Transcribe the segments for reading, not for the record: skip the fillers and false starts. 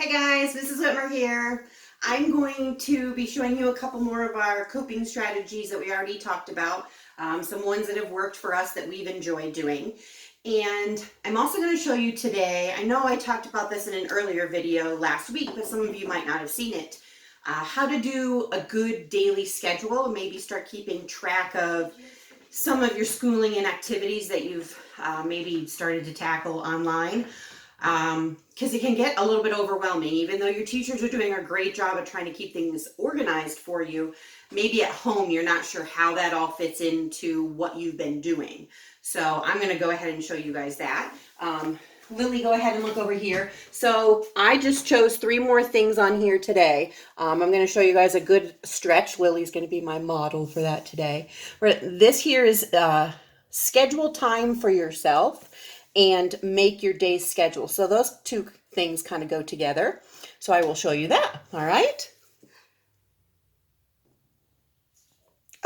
Hi guys, Mrs. Whitmer here. I'm going to be showing you a couple more of our coping strategies that we already talked about, some ones that have worked for us that we've enjoyed doing. And I'm also going to show you today, I know I talked about this in an earlier video last week, but some of you might not have seen it, how to do a good daily schedule and maybe start keeping track of some of your schooling and activities that you've maybe started to tackle online. Because it can get a little bit overwhelming. Even though your teachers are doing a great job at trying to keep things organized for you, maybe at home you're not sure how that all fits into what you've been doing. So I'm going to go ahead and show you guys that. Lily, go ahead and look over here. So I just chose 3 more things on here today. I'm going to show you guys a good stretch. Lily's going to be my model for that today. This here is schedule time for yourself and make your day's schedule. So those two things kind of go together. So I will show you that. All right.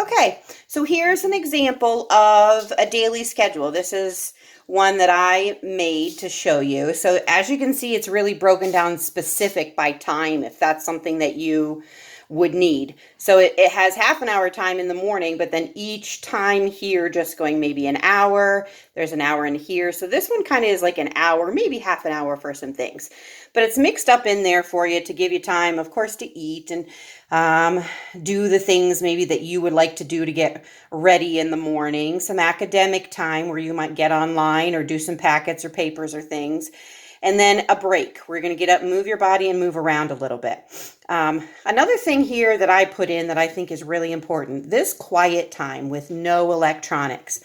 Okay, so here's an example of a daily schedule. This is one that I made to show you. So as you can see, it's really broken down specific by time, if that's something that you would need. So it has half an hour time in the morning, but then each time here just going maybe an hour. There's an hour in here. So this one kind of is like an hour, maybe half an hour for some things. But it's mixed up in there for you to give you time, of course, to eat and do the things maybe that you would like to do to get ready in the morning. Some academic time where you might get online or do some packets or papers or things. And then a break. We're going to get up, move your body, and move around a little bit. Another thing here that I put in that I think is really important, this quiet time with no electronics.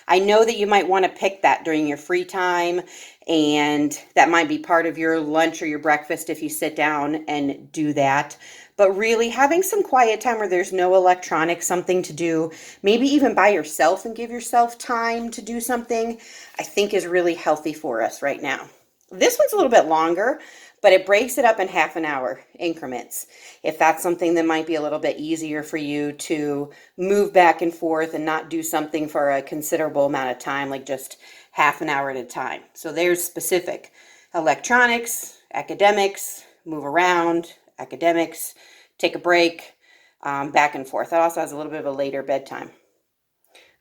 I know that you might want to pick that during your free time, and that might be part of your lunch or your breakfast if you sit down and do that. But really having some quiet time where there's no electronics, something to do, maybe even by yourself and give yourself time to do something, I think is really healthy for us right now. This one's a little bit longer, but it breaks it up in half an hour increments. If that's something that might be a little bit easier for you to move back and forth and not do something for a considerable amount of time, like just half an hour at a time. So there's specific electronics, academics, move around, academics, take a break, back and forth. That also has a little bit of a later bedtime.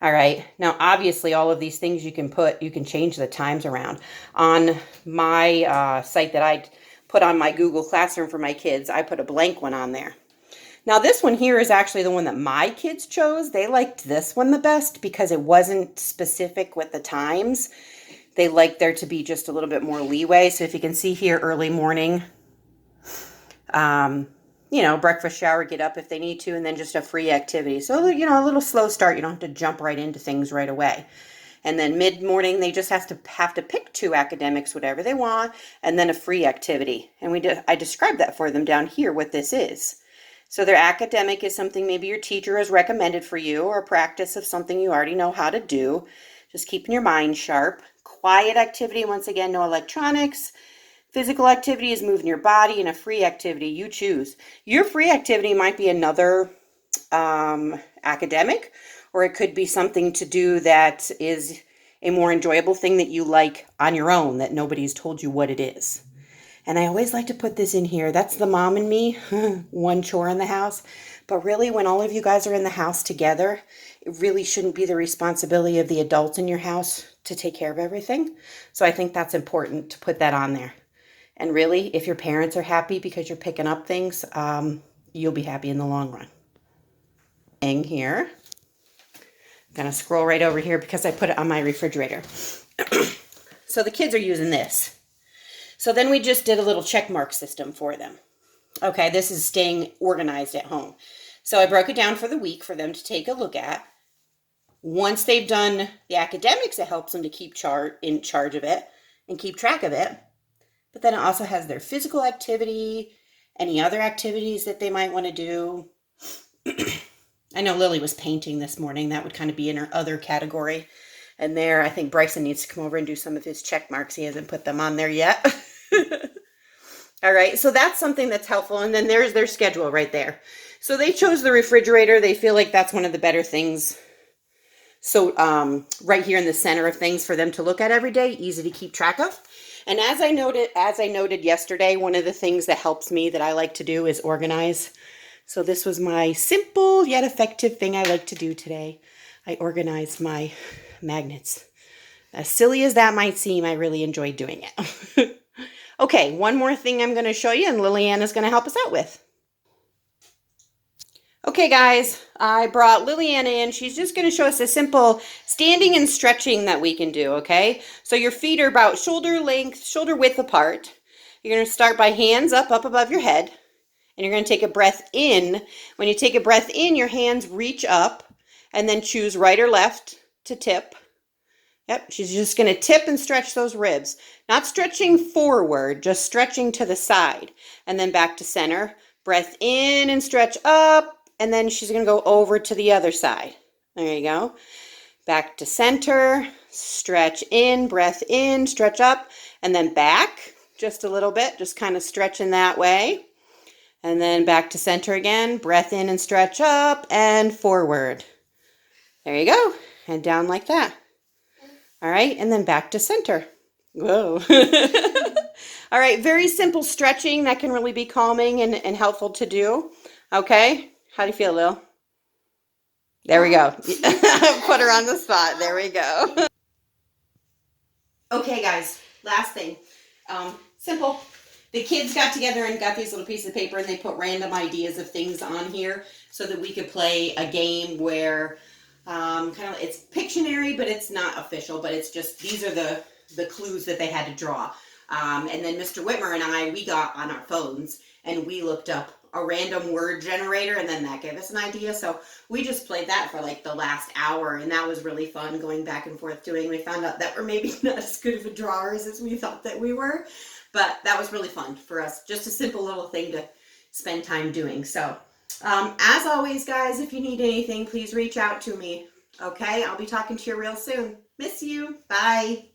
All right, now obviously all of these things you can change the times around. On my site that I put on my Google Classroom for my kids, I put a blank one on there. Now this one here is actually the one that my kids chose. They liked this one the best because it wasn't specific with the times. They liked there to be just a little bit more leeway. So if you can see here, early morning, breakfast, shower, get up if they need to, and then just a free activity. So, a little slow start. You don't have to jump right into things right away. And then mid-morning, they just have to pick 2 academics, whatever they want, and then a free activity. And I described that for them down here, what this is. So their academic is something maybe your teacher has recommended for you, or a practice of something you already know how to do. Just keeping your mind sharp. Quiet activity, once again, no electronics. Physical activity is moving your body, and a free activity, you choose. Your free activity might be another academic, or it could be something to do that is a more enjoyable thing that you like on your own, that nobody's told you what it is. And I always like to put this in here. That's the mom and me, one chore in the house. But really, when all of you guys are in the house together, it really shouldn't be the responsibility of the adults in your house to take care of everything. So I think that's important to put that on there. And really, if your parents are happy because you're picking up things, you'll be happy in the long run. Here, I'm going to scroll right over here because I put it on my refrigerator. So the kids are using this. So then we just did a little check mark system for them. Okay, this is staying organized at home. So I broke it down for the week for them to take a look at. Once they've done the academics, it helps them to keep in charge of it and keep track of it. But then it also has their physical activity, any other activities that they might want to do. I know Lily was painting this morning. That would kind of be in her other category. And there, I think Bryson needs to come over and do some of his check marks. He hasn't put them on there yet. All right, so that's something that's helpful. And then there's their schedule right there. So they chose the refrigerator. They feel like that's one of the better things. So right here in the center of things for them to look at every day, easy to keep track of. And as I noted yesterday, one of the things that helps me that I like to do is organize. So this was my simple yet effective thing I like to do today. I organized my magnets. As silly as that might seem, I really enjoyed doing it. Okay, one more thing I'm going to show you and Liliana is going to help us out with. Okay guys, I brought Liliana in. She's just going to show us a simple standing and stretching that we can do, okay? So your feet are about shoulder length, shoulder width apart. You're going to start by hands up above your head. And you're going to take a breath in. When you take a breath in, your hands reach up and then choose right or left to tip. Yep, she's just going to tip and stretch those ribs. Not stretching forward, just stretching to the side. And then back to center. Breath in and stretch up. And then she's going to go over to the other side. There you go. Back to center. Stretch in, breath in, stretch up. And then back just a little bit. Just kind of stretching that way. And then back to center again. Breath in and stretch up and forward. There you go. And down like that. All right, and then back to center. Whoa. All right, very simple stretching that can really be calming and helpful to do. Okay, how do you feel, Lil? There we go. Put her on the spot. There we go. Okay, guys, last thing. Simple. The kids got together and got these little pieces of paper and they put random ideas of things on here so that we could play a game where it's Pictionary, but it's not official, but it's just, these are the clues that they had to draw. And then Mr. Whitmer and I, we got on our phones and we looked up a random word generator and then that gave us an idea. So we just played that for like the last hour and that was really fun going back and forth doing. We found out that we're maybe not as good of a drawers as we thought that we were, but that was really fun for us. Just a simple little thing to spend time doing. So as always, guys, if you need anything, please reach out to me. Okay, I'll be talking to you real soon. Miss you. Bye.